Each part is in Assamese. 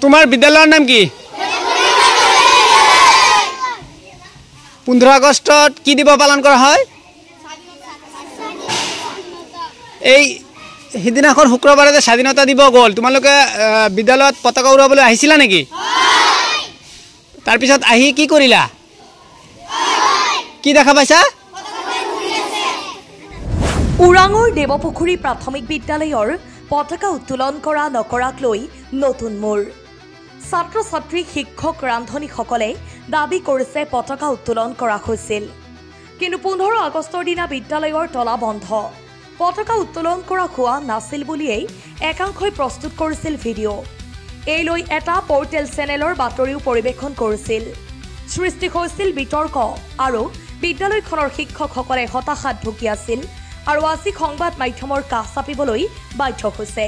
তোমাৰ বিদ্যালয়ৰ নাম কি? 15 আগষ্টত কি দিবস পালন কৰা হয়? এই সিদিনাখন শুক্ৰবাৰে যে স্বাধীনতা দিবস গ'ল, তোমালোকে বিদ্যালয়ত পতাকা উৰুৱাবলৈ আহিছিলা নেকি? তাৰপিছত আহি কি কৰিলা? কি দেখা পাইছা? ওৰাঙৰ দেৱপুখুৰী প্ৰাথমিক বিদ্যালয়ৰ পতাকা উত্তোলন কৰা নকৰাক লৈ নতুন মোৰ। ছাত্ৰ ছাত্ৰী শিক্ষক ৰান্ধনীসকলে দাবী কৰিছে পতাকা উত্তোলন কৰা হৈছিল, কিন্তু 15 আগষ্টৰ দিনা বিদ্যালয়ৰ তলা বন্ধ। পতাকা উত্তোলন কৰা হোৱা নাছিল বুলিয়েই একাংশই প্ৰস্তুত কৰিছিল ভিডিঅ'। এই লৈ এটা পৰ্টেল চেনেলৰ বাতৰিও পৰিৱেশন কৰিছিল। সৃষ্টি হৈছিল বিতৰ্ক আৰু বিদ্যালয়খনৰ শিক্ষকসকলে হতাশাত ভুগি আছিল আৰু আজি সংবাদ মাধ্যমৰ কাষ চাপিবলৈ বাধ্য হৈছে।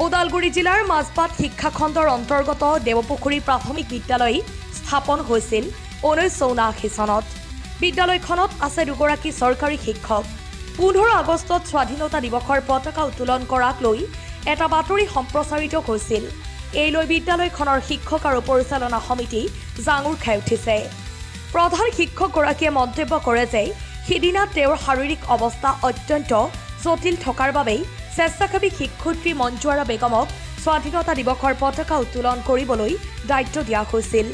ওদালগুৰি জিলাৰ মাজবাট শিক্ষাখণ্ডৰ অন্তৰ্গত দেৱপুখুৰী প্ৰাথমিক বিদ্যালয় স্থাপন হৈছিল 1979 চনত। বিদ্যালয়খনত আছে 2গৰাকী চৰকাৰী শিক্ষক। 15 আগষ্টত স্বাধীনতা দিৱসৰ পতাকা উত্তোলন কৰাক লৈ এটা বাতৰি সম্প্ৰচাৰিত হৈছিল। এই লৈ বিদ্যালয়খনৰ শিক্ষক আৰু পৰিচালনা সমিতি জাঙুৰ খাই উঠিছে। প্ৰধান শিক্ষকগৰাকীয়ে মন্তব্য কৰে যে সিদিনা তেওঁৰ শাৰীৰিক অৱস্থা অত্যন্ত জটিল থকাৰ বাবেই স্বেচ্ছাসেৱী শিক্ষয়িত্ৰী মঞ্জুৱাৰা বেগমক স্বাধীনতা দিৱসৰ পতাকা উত্তোলন কৰিবলৈ দায়িত্ব দিয়া হৈছিল।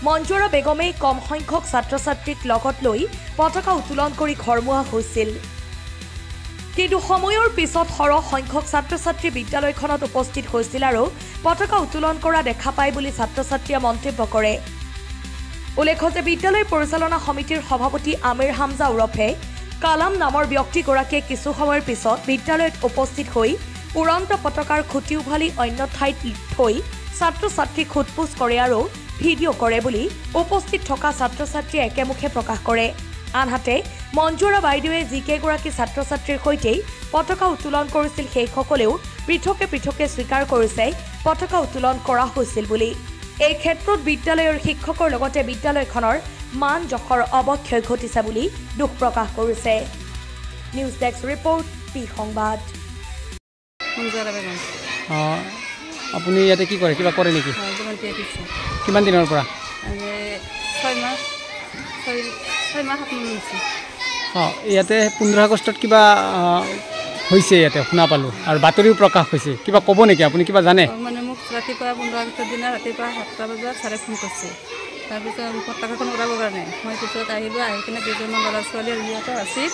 মঞ্জুৱাৰা বেগমে কম সংখ্যক ছাত্ৰ ছাত্ৰীক লগত লৈ পতাকা উত্তোলন কৰি ঘৰমুৱা হৈছিল, কিন্তু সময়ৰ পিছত সৰহ সংখ্যক ছাত্ৰ ছাত্ৰী বিদ্যালয়খনত উপস্থিত হৈছিল আৰু পতাকা উত্তোলন কৰা দেখা পায় বুলি ছাত্ৰ ছাত্ৰীয়ে মন্তব্য কৰে। উল্লেখ্য যে বিদ্যালয় পৰিচালনা সমিতিৰ সভাপতি আমিৰ হামজা ওৰফে কালাম নামৰ ব্যক্তিগৰাকীয়ে কিছু সময়ৰ পিছত বিদ্যালয়ত উপস্থিত হৈ উড়ন্ত পতাকাৰ খুঁটি উভালি অন্য ঠাইত থৈ ছাত্ৰ ছাত্ৰীক সোধপোছ কৰে আৰু ভিডিঅ' কৰে বুলি উপস্থিত থকা ছাত্ৰ ছাত্ৰীয়ে একেমুখে প্ৰকাশ কৰে। আনহাতে মঞ্জুৱাৰা বাইদেৱে যিকেইগৰাকী ছাত্ৰ ছাত্ৰীৰ সৈতে পতাকা উত্তোলন কৰিছিল সেইসকলেও পৃথকে পৃথকে স্বীকাৰ কৰিছে পতাকা উত্তোলন কৰা হৈছিল বুলি। এই ক্ষেত্ৰত বিদ্যালয়ৰ শিক্ষকৰ লগতে বিদ্যালয়খনৰ মান যশৰ অৱক্ষয় ঘটিছে বুলি দুখ প্ৰকাশ কৰিছে। নিউজ ডেস্ক ৰিপৰ্ট, পি সংবাদ। আপুনি ইয়াতে কি কৰে, কিবা কৰে নেকি? কিমান দিনৰ পৰা? 6 মাহ 7 মাহ হৈছে। ইয়াতে 15 আগষ্টত কিবা হৈছে ইয়াতে শুনা পালোঁ আৰু বাতৰিও প্ৰকাশ হৈছে, কিবা ক'ব নেকি আপুনি, কিবা জানে? মানে মোক ৰাতিপুৱা 15 আগষ্টৰ দিনা ৰাতিপুৱা 7টা বজাত ছাৰে ফোন কৰিছে। তাৰপিছত পতাকাখন উৰাবৰ কাৰণে মই পিছত আহিলোঁ। আহি কিনে কেইজনমান ল'ৰা ছোৱালী সিহঁতৰ আছিল,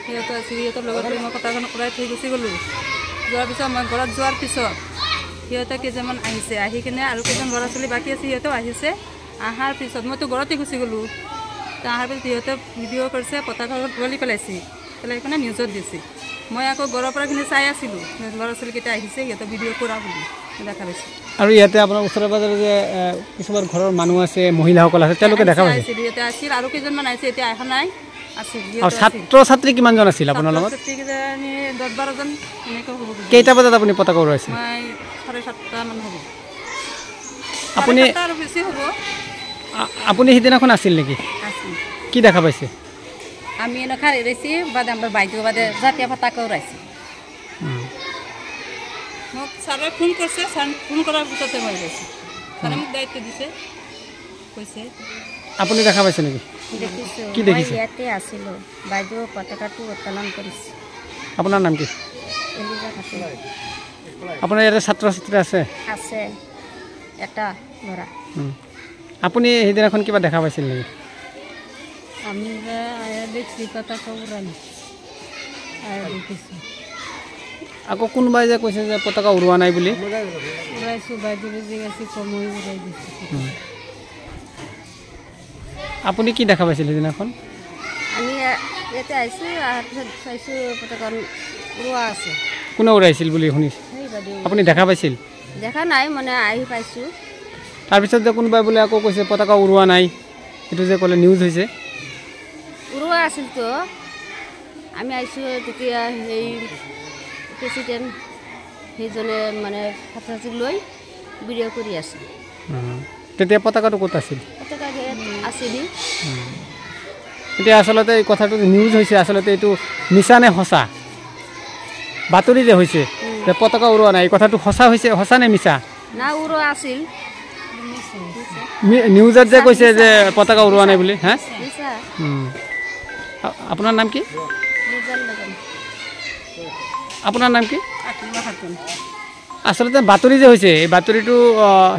সিহঁতৰ লগত মই পতাকাখন উৰাই থৈ গুচি গ'লোঁ। যোৱাৰ পিছত মই ঘৰত যোৱাৰ পিছত সিহঁতে কেইজনমান আহিছে, আহি কিনে আৰু কেইজন ল'ৰা ছোৱালী বাকী আছে সিহঁতেও আহিছে। অহাৰ পিছত মইতো ঘৰতে গুচি গ'লোঁ। অহাৰ পিছত সিহঁতে ভিডিঅ' কৰিছে, পতাকাখন উঘালি পেলাই কিনে নিউজত দিছে। মই আকৌ ঘৰৰ পৰা কিনে চাই আছিলোঁ, ল'ৰা ছোৱালীকেইটা আহিছে, সিহঁতে ভিডিঅ' কৰা বুলি দেখা পাইছোঁ। আৰু ইয়াতে আপোনাৰ ওচৰে পাজৰে যে কিছুমান ঘৰৰ মানুহ আছে, মহিলাসকল আছে, তেওঁলোকে দেখা পাইছে? সিহঁতে আছিল আৰু কেইজনমান আহিছে, এতিয়া অহা নাই। আৰু ছাত্ৰ ছাত্ৰী কিমানজন আছিল আপোনাৰ লগত? 10-12জন এনেকৈ হ'ব। কেইটা বজাত আপুনি পতাকা উৰুৱাইছিল? মই 7:30 মান হ'ব। আপুনি আৰু বেছি হ'ব। আপুনি সিদিনাখন আছিল নেকি? আছিল। কি দেখা পাইছে? আমি এনেকুৱা এৰাইছি বাদে আমাৰ বাইদেউ বাদে জাতীয় পতাকা উৰাইছে। মোক ছাৰে ফোন কৰিছে, ফোন কৰাৰ পিছতে মই গৈছোঁ। ছাৰে মোক দায়িত্ব দিছে, কৈছে। আপুনি দেখা পাইছে নেকি? দেখিছোঁ। কি দেখিছে? মই ইয়াতে আছিলোঁ, বাইদেউ পতাকাটো উত্তোলন কৰিছে। আপোনাৰ নাম কি? এলিজা খাতুন। আপোনাৰ ইয়াতে ছাত্ৰ ছাত্ৰী আছে? আছে এটা ল'ৰা। আপুনি সেইদিনাখন কিবা দেখা পাইছিল নেকি? আমি দেখছি পতাকা উৰালি দেখিছোঁ। আকৌ কোনোবাই যে কৈছে যে পতাকা উৰুৱা নাই বুলি? উৰাইছোঁ, বাইদেৱে জিজ্ঞাসা কমৈ উৰাই দিছোঁ। আপুনি কি দেখা পাইছিল সেইদিনাখন? আমি ইয়াতে আহিছোঁ, অহাৰ পিছত চাইছোঁ পতাকা উৰুৱা আছে। কোনে উৰাইছিল বুলি শুনিছে? সেই বাইদেউ। আপুনি দেখা পাইছিল? দেখা নাই, মানে আহি পাইছোঁ। তাৰপিছত যে কোনোবাই বোলে আকৌ কৈছে পতাকা উৰুৱা নাই, সেইটো যে ক'লে নিউজ হৈছে। উৰুৱা আছিলতো, আমি আহিছোঁ তেতিয়া সেই প্ৰেচিডেণ্ট সেইজনে মানে ছাত্ৰ ছাত্ৰীক লৈ ভিডিঅ' কৰি আছে। তেতিয়া পতাকাটো ক'ত আছিল? পতাকা আছিল। এতিয়া আচলতে এই কথাটো নিউজ হৈছে, আচলতে এইটো মিছা নে সঁচা? বাতৰি যে হৈছে যে পতাকা উৰুৱা নাই, এই কথাটো সঁচা হৈছে, সঁচা নে মিছা? না উৰুৱা আছিল নিউজত যে কৈছে যে পতাকা উৰুৱা নাই বুলি হা মিছা আপোনাৰ নাম কি ৰিজাল্ট লগন আপোনাৰ নাম কি আকিমা খাতুন আচলতে বাতৰি যে হৈছে এই বাতৰিটো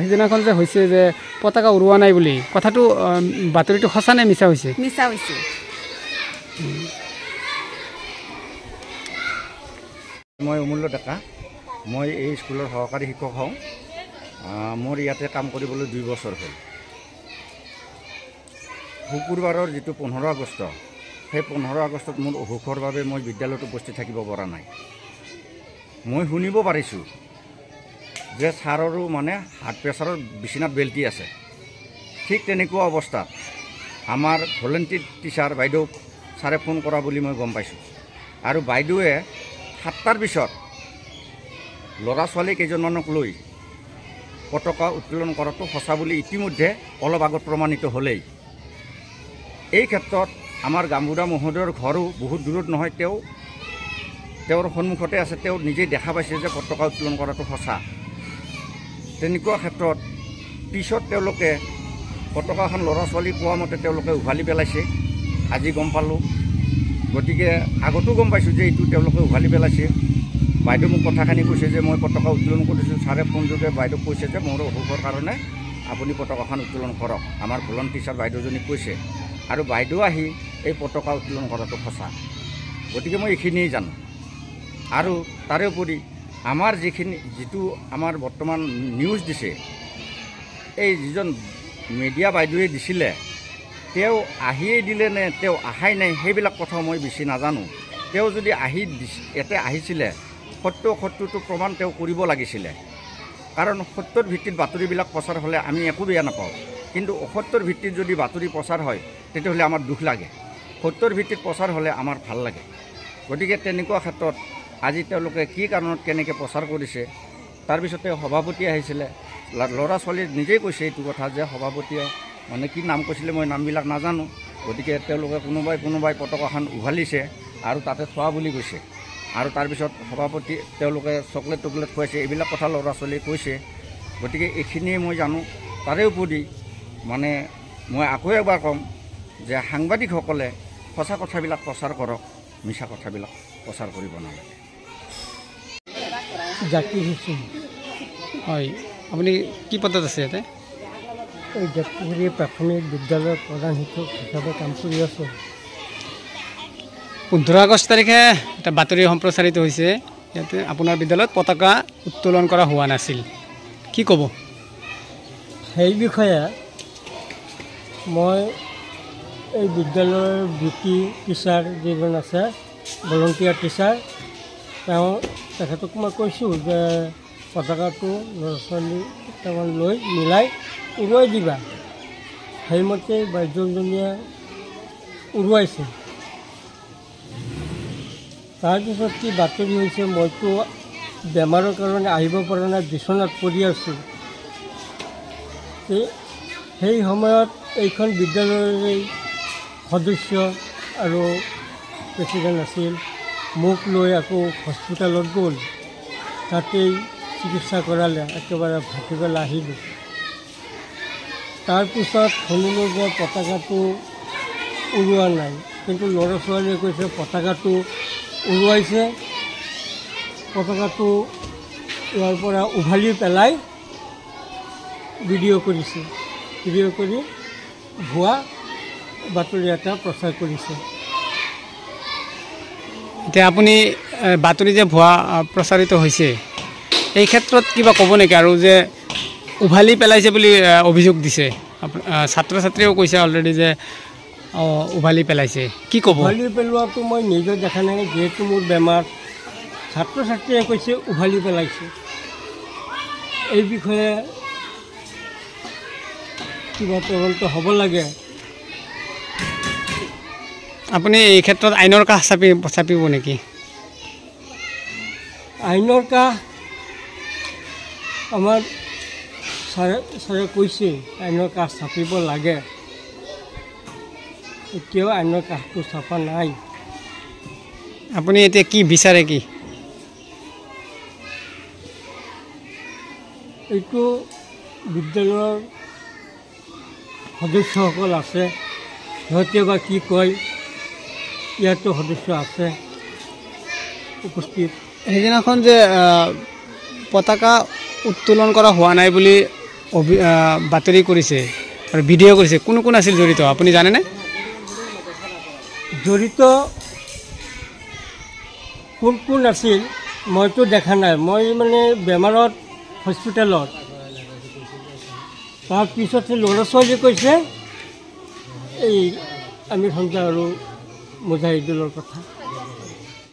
সিদিনাখন যে হৈছে যে পতাকা উৰুৱা নাই বুলি কথাটো বাতৰিটো সঁচা নে মিছা হৈছে মিছা হৈছে মই অমূল্য ডেকা মই এই স্কুলৰ সহকাৰী শিক্ষক হওঁ মোৰ ইয়াতে কাম কৰিবলৈ 2 বছৰ হ'ল শুকুৰবাৰৰ যিটো 15 আগষ্ট সেই 15 আগষ্টত মোৰ অসুখৰ বাবে মই বিদ্যালয়ত উপস্থিত থাকিব পৰা নাই মই শুনিব পাৰিছোঁ যে ছাৰৰো মানে হাৰ্ট প্ৰেছাৰৰ বিচনাত বেল্টি আছে ঠিক তেনেকুৱা অৱস্থাত আমাৰ ভলেণ্টিয়াৰ টিচাৰ বাইদেউক ছাৰে ফোন কৰা বুলি মই গম পাইছোঁ আৰু বাইদেৱে 7টাৰ পিছত ল'ৰা ছোৱালী কেইজনমানক লৈ পতাকা উত্তোলন কৰাটো সঁচা বুলি ইতিমধ্যে অলপ আগত প্ৰমাণিত হ'লেই এই ক্ষেত্ৰত আমাৰ গামবুঢ়া মহোদয়ৰ ঘৰো বহুত দূৰত নহয় তেওঁৰ সন্মুখতে আছে তেওঁ নিজে দেখা পাইছে যে পতাকা উত্তোলন কৰাটো সঁচা তেনেকুৱা ক্ষেত্ৰত পিছত তেওঁলোকে পতাকাখন ল'ৰা ছোৱালী কোৱা মতে তেওঁলোকে উভালি পেলাইছে আজি গম পালোঁ গতিকে আগতো গম পাইছোঁ যে এইটো তেওঁলোকে উভালি পেলাইছে বাইদেউ মোক কথাখিনি কৈছে যে মই পতাকা উত্তোলন কৰিছোঁ ছাৰে ফোনযোগে বাইদেউক কৈছে যে মোৰ অসুখৰ কাৰণে আপুনি পতাকাখন উত্তোলন কৰক আমাৰ ভলণ্টিয়াৰ টিচাৰ বাইদেউজনীক কৈছে আৰু বাইদেউ আহি এই পতাকা উত্তোলন কৰাটো সঁচা গতিকে মই এইখিনিয়ে জানো আৰু তাৰে উপৰি আমাৰ যিটো আমাৰ বৰ্তমান নিউজ দিছে এই যিজন মিডিয়া বাইদেৱে দিছিলে তেওঁ আহিয়েই দিলে নে তেওঁ আহাই নাই সেইবিলাক কথা মই বেছি নাজানো তেওঁ যদি ইয়াতে আহিছিলে সত্যটো প্ৰমাণ তেওঁ কৰিব লাগিছিলে কাৰণ সত্যৰ ভিত্তিত বাতৰিবিলাক প্ৰচাৰ হ'লে আমি একো বেয়া নাপাওঁ কিন্তু অসত্যৰ ভিত্তিত যদি বাতৰি প্ৰচাৰ হয় তেতিয়াহ'লে আমাৰ দুখ লাগে সত্যৰ ভিত্তিত প্ৰচাৰ হ'লে আমাৰ ভাল লাগে গতিকে তেনেকুৱা ক্ষেত্ৰত আজি তেওঁলোকে কি কাৰণত কেনেকৈ প্ৰচাৰ কৰিছে তাৰপিছতে সভাপতি আহিছিলে ল'ৰা ছোৱালী নিজেই কৈছে এইটো কথা যে সভাপতিয়ে মানে কি নাম কৈছিলে মই নামবিলাক নাজানো গতিকে তেওঁলোকে কোনোবাই পতাকাখন উভালিছে আৰু তাতে থোৱা বুলি কৈছে আৰু তাৰপিছত সভাপতি তেওঁলোকে চকলেট খুৱাইছে এইবিলাক কথা ল'ৰা ছোৱালীয়ে কৈছে গতিকে এইখিনিয়ে মই জানো তাৰে উপৰি মানে মই আকৌ এবাৰ ক'ম যে সাংবাদিকসকলে সঁচা কথাবিলাক প্ৰচাৰ কৰক মিছা কথাবিলাক প্ৰচাৰ কৰিব নালাগে জাকিৰ হুছেইন হয় আপুনি কি পদত আছে ইয়াতে এই জাকিৰ প্ৰাথমিক বিদ্যালয়ৰ প্ৰধান শিক্ষক হিচাপে কাম কৰি আছোঁ 15 আগষ্ট তাৰিখে এটা বাতৰি সম্প্ৰচাৰিত হৈছে ইয়াতে আপোনাৰ বিদ্যালয়ত পতাকা উত্তোলন কৰা হোৱা নাছিল কি ক'ব সেই বিষয়ে মই এই বিদ্যালয়ৰ ডিউটি টিচাৰ যিজন আছে ভলণ্টিয়াৰ টিচাৰ তেখেতক মই কৈছোঁ যে পতাকাটো ল'ৰা ছোৱালী কেইটামান লৈ মিলাই উৰুৱাই দিবা সেইমতে বাইদেউজনীয়ে উৰুৱাইছে তাৰপিছত কি বাতৰি হৈছে মইতো বেমাৰৰ কাৰণে আহিব পৰা নাই বিচনাত পৰি আছোঁ সেই সময়ত এইখন বিদ্যালয়ৰ সদস্য আৰু প্ৰেচিডেণ্ট আছিল মোক লৈ আকৌ হস্পিটেলত গ'ল তাতেই চিকিৎসা কৰালে একেবাৰে ভাটিবেলা আহিলোঁ তাৰপিছত শুনিলোঁ যে পতাকাটো উৰুৱা নাই কিন্তু ল'ৰা ছোৱালীয়ে কৈছে পতাকাটো উৰুৱাইছে পতাকাটো ইয়াৰ পৰা উভালি পেলাই ভিডিঅ' কৰিছে ভিডিঅ' কৰি ভুৱা বাতৰি এটা প্ৰচাৰ কৰিছে এতিয়া আপুনি বাতৰি যে ভুৱা প্ৰচাৰিত হৈছে এই ক্ষেত্ৰত কিবা ক'ব নেকি আৰু যে উভালি পেলাইছে বুলি অভিযোগ দিছে ছাত্ৰ ছাত্ৰীয়েও কৈছে অলৰেডি যে উভালি পেলাইছে কি ক'ব উভালি পেলোৱাটো মই নিজে দেখা নাই যিহেতু মোৰ বেমাৰ ছাত্ৰ ছাত্ৰীয়ে কৈছে উভালি পেলাইছে এই বিষয়ে কিবা তদন্ত হ'ব লাগে আপুনি এই ক্ষেত্ৰত আইনৰ কাষ চাপিব নেকি আইনৰ কাষ আমাৰ ছাৰে কৈছে আইনৰ কাষ চাপিব লাগে এতিয়াও আইনৰ কাষটো চাপা নাই আপুনি এতিয়া কি বিচাৰে কি এইটো বিদ্যালয়ৰ সদস্যসকল আছে, সিহঁতে বা কি কয়। ইয়াতো সদস্য আছে উপস্থিত। সেইদিনাখন যে পতাকা উত্তোলন কৰা হোৱা নাই বুলি বাতৰি কৰিছে আৰু ভিডিঅ' কৰিছে, কোন কোন আছিল জড়িত আপুনি জানেনে? জড়িত কোন কোন আছিল মইতো দেখা নাই। মই মানে বেমাৰত হস্পিটেলত, তাৰপিছত ল'ৰা ছোৱালী কৈছে এই আমিৰ হামজা আৰু মুজাহিদুলৰ কথা।